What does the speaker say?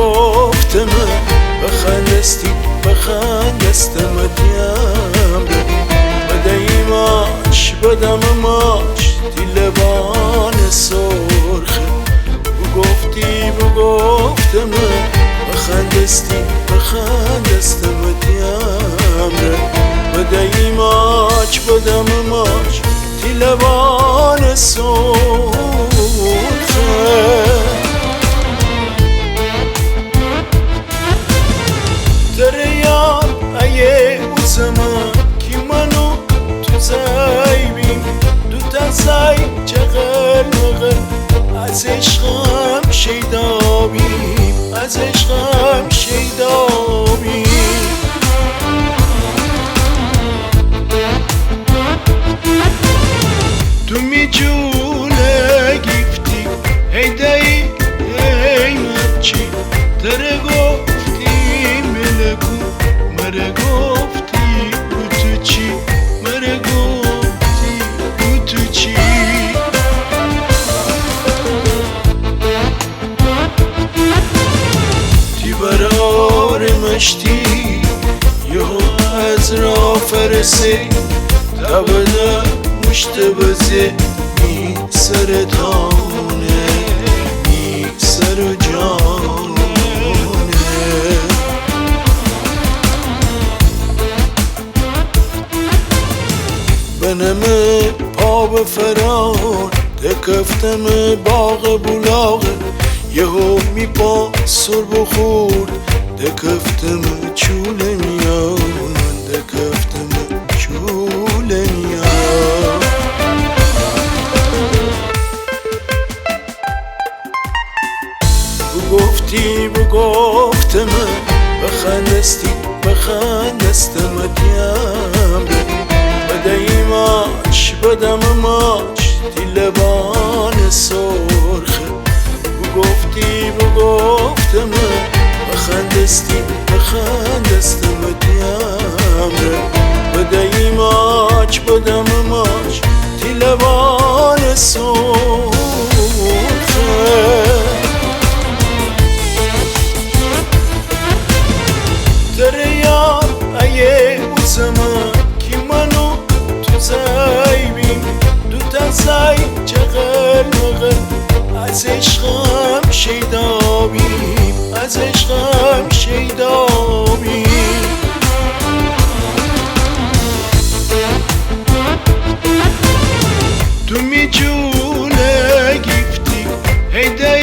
گفتم بخندستم دیمره بدهیماش بدم ماش دیلبان سرخه گفتم بخندستم دیمره بدهیماش بدم ماش دیلبان سرخه دریا ایه او زمان کی منو تو زایبیم دو تا زای چقل مغل از عشقم شیدابیم از عشقم شیدابیم تو می جونه گفتی هیدایی ای مچی دره مره گفتی رو تو چی مره گفتی رو تو چی تی برار مشتی یهو از را فرسی تا بده مشت بزه می سرطانه می سر جانه بنم پا به فرار دکفتم باغ بولاغ یهو می پا سر بخورد دکفتم چول میان دکفتم چول میان گفتم بخندستم دیمره بدهیماش بدم ماش دیلبان سرخه گفتم بخندستم دیمره بدهیماش بدم ماش دیلبان سرخه دریا ایه او زمان کی منو تو زایبیم دو تا زای چقل مغل از عشقم شیدابیم از عشقم شیدابیم تو می جونه گفتی هیدایی